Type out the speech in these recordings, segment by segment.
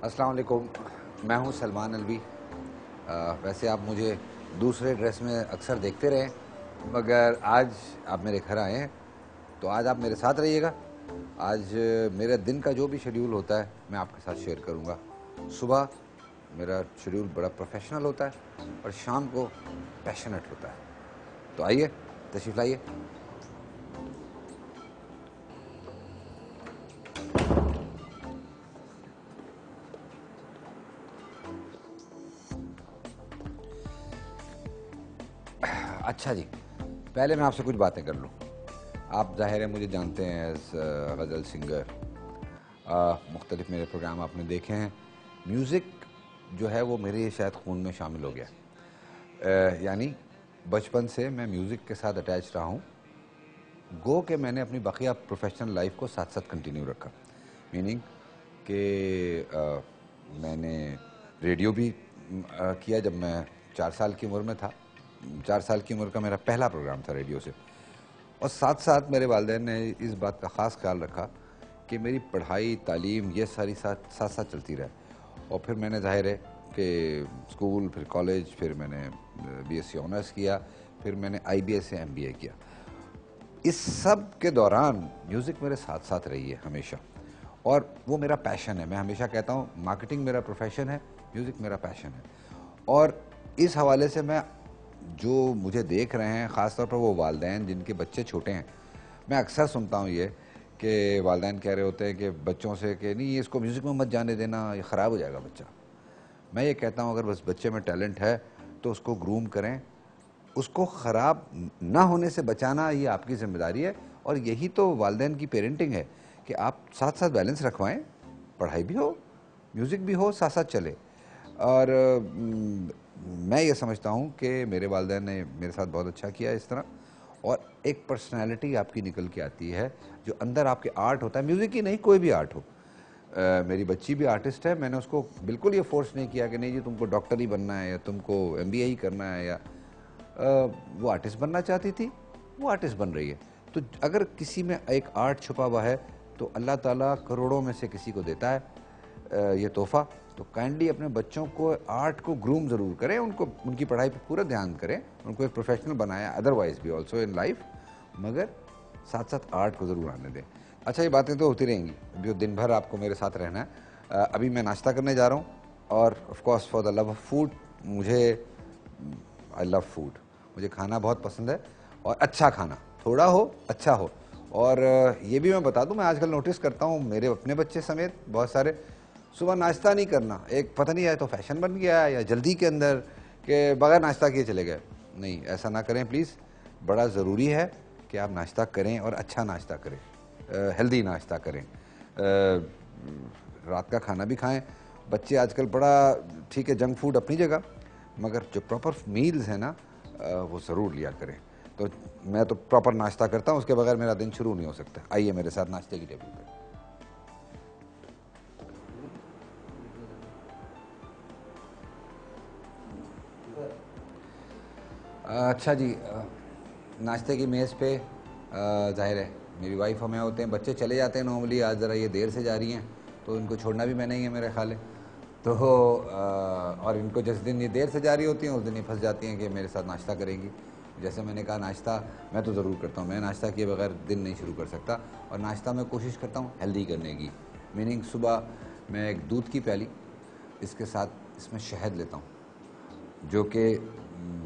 अस्सलाम वालेकुम। मैं हूं सलमान अलवी। वैसे आप मुझे दूसरे ड्रेस में अक्सर देखते रहे, मगर आज आप मेरे घर आए हैं तो आज आप मेरे साथ रहिएगा। आज मेरे दिन का जो भी शेड्यूल होता है मैं आपके साथ शेयर करूंगा। सुबह मेरा शेड्यूल बड़ा प्रोफेशनल होता है और शाम को पैशनेट होता है। तो आइए, तशरीफ़ लाइए। अच्छा जी, पहले मैं आपसे कुछ बातें कर लूँ। आप ज़ाहिर है मुझे जानते हैं एज गज़ल सिंगर। मुख्तलिफ मेरे प्रोग्राम आपने देखे हैं। म्यूज़िक जो है वो मेरे शायद खून में शामिल हो गया। यानी बचपन से मैं म्यूज़िक के साथ अटैच रहा हूँ। गो कि मैंने अपनी बाकिया प्रोफेशनल लाइफ को साथ साथ कंटिन्यू रखा। मीनिंग कि मैंने रेडियो भी किया जब मैं 4 साल की उम्र में था। 4 साल की उम्र का मेरा पहला प्रोग्राम था रेडियो से। और साथ साथ मेरे वालिदैन ने इस बात का ख़ास ख्याल रखा कि मेरी पढ़ाई तालीम ये सारी साथ साथ साथ चलती रहे। और फिर मैंने ज़ाहिर है कि स्कूल, फिर कॉलेज, फिर मैंने बीएससी ऑनर्स किया, फिर मैंने आईबीए से एमबीए किया। इस सब के दौरान म्यूज़िक मेरे साथ साथ रही है हमेशा, और वो मेरा पैशन है। मैं हमेशा कहता हूँ मार्केटिंग मेरा प्रोफेशन है, म्यूज़िक मेरा पैशन है। और इस हवाले से मैं जो मुझे देख रहे हैं, ख़ास तौर पर वो वालिदैन जिनके बच्चे छोटे हैं, मैं अक्सर सुनता हूँ ये कि वालिदैन कह रहे होते हैं कि बच्चों से कि नहीं इसको म्यूज़िक में मत जाने देना, ये ख़राब हो जाएगा बच्चा। मैं ये कहता हूँ अगर बस बच्चे में टैलेंट है तो उसको ग्रूम करें, उसको ख़राब ना होने से बचाना ये आपकी ज़िम्मेदारी है। और यही तो वालिदैन की पेरेंटिंग है कि आप साथ साथ बैलेंस रखवाएं, पढ़ाई भी हो, म्यूज़िक भी हो, साथ साथ चले। और मैं ये समझता हूँ कि मेरे वालिदैन ने मेरे साथ बहुत अच्छा किया इस तरह। और एक पर्सनैलिटी आपकी निकल के आती है, जो अंदर आपके आर्ट होता है, म्यूज़िक ही नहीं कोई भी आर्ट हो। मेरी बच्ची भी आर्टिस्ट है। मैंने उसको बिल्कुल ये फोर्स नहीं किया कि नहीं जी तुमको डॉक्टर ही बनना है या तुमको एमबीए ही करना है, या वो आर्टिस्ट बनना चाहती थी, वो आर्टिस्ट बन रही है। तो अगर किसी में एक आर्ट छुपा हुआ है तो अल्लाह ताला करोड़ों में से किसी को देता है ये तोहफ़ा। तो काइंडली अपने बच्चों को आर्ट को ग्रूम ज़रूर करें, उनको उनकी पढ़ाई पे पूरा ध्यान करें, उनको एक प्रोफेशनल बनाया, अदरवाइज भी ऑल्सो इन लाइफ, मगर साथ साथ आर्ट को ज़रूर आने दें। अच्छा, ये बातें तो होती रहेंगी, जो दिन भर आपको मेरे साथ रहना है। अभी मैं नाश्ता करने जा रहा हूँ, और of course for the love of food, मुझे आई लव फूड, मुझे खाना बहुत पसंद है। और अच्छा खाना, थोड़ा हो अच्छा हो। और ये भी मैं बता दूं, मैं आजकल नोटिस करता हूँ मेरे अपने बच्चे समेत बहुत सारे सुबह नाश्ता नहीं करना, एक पता नहीं है तो फैशन बन गया है या जल्दी के अंदर कि बगैर नाश्ता किए चले गए। नहीं, ऐसा ना करें प्लीज़। बड़ा ज़रूरी है कि आप नाश्ता करें और अच्छा नाश्ता करें, हेल्दी नाश्ता करें। रात का खाना भी खाएं। बच्चे आजकल बड़ा, ठीक है जंक फूड अपनी जगह, मगर जो प्रॉपर मील्स हैं ना वो ज़रूर लिया करें। तो मैं तो प्रॉपर नाश्ता करता हूँ, उसके बगैर मेरा दिन शुरू नहीं हो सकता। आइए मेरे साथ नाश्ते की टेबल पे। अच्छा जी, नाश्ते की मेज़ पे ज़ाहिर है मेरी वाइफ और मैं होते हैं, बच्चे चले जाते हैं नॉर्मली। आज ज़रा ये देर से जा रही हैं तो इनको छोड़ना भी मैंने ही है, मेरे ख्याल है। तो और इनको जिस दिन ये देर से जा रही होती हैं उस दिन ये फंस जाती हैं कि मेरे साथ नाश्ता करेंगी। जैसे मैंने कहा, नाश्ता मैं तो ज़रूर करता हूँ। मैं नाश्ता किए बगैर दिन नहीं शुरू कर सकता। और नाश्ता मैं कोशिश करता हूँ हेल्दी करने की। मीनिंग सुबह मैं एक दूध की प्याली, इसके साथ इसमें शहद लेता हूँ, जो कि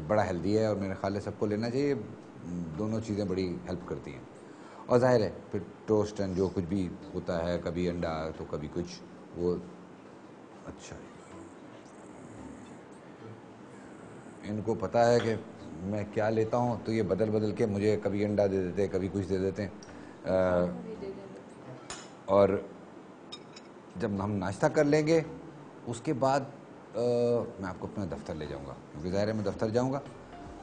बड़ा हेल्दी है और मेरे ख्याल है सबको लेना चाहिए। दोनों चीज़ें बड़ी हेल्प करती हैं। और ज़ाहिर है फिर टोस्ट एंड जो कुछ भी होता है, कभी अंडा तो कभी कुछ, वो अच्छा। इनको पता है कि मैं क्या लेता हूँ, तो ये बदल बदल के मुझे कभी अंडा दे देते हैं, कभी कुछ दे देते हैं। और जब हम नाश्ता कर लेंगे उसके बाद मैं आपको अपना दफ्तर ले जाऊंगा, क्योंकि ज़ाहिर है मैं दफ्तर जाऊंगा।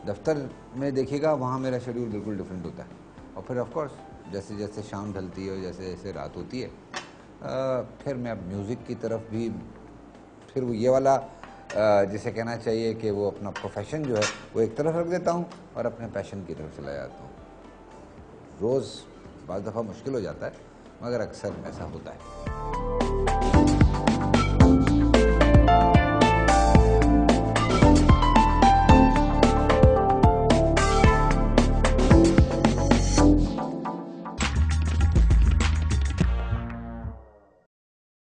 दफ्तर में देखिएगा वहाँ मेरा शेड्यूल बिल्कुल डिफरेंट होता है। और फिर ऑफ कोर्स जैसे जैसे शाम ढलती है, जैसे जैसे रात होती है, फिर मैं अब म्यूज़िक की तरफ भी, फिर वो ये वाला जिसे कहना चाहिए कि वो अपना प्रोफेशन जो है वो एक तरफ रख देता हूँ और अपने पैशन की तरफ चला जाता हूँ। रोज़ बाज़ दफ़ा मुश्किल हो जाता है, मगर अक्सर ऐसा होता है।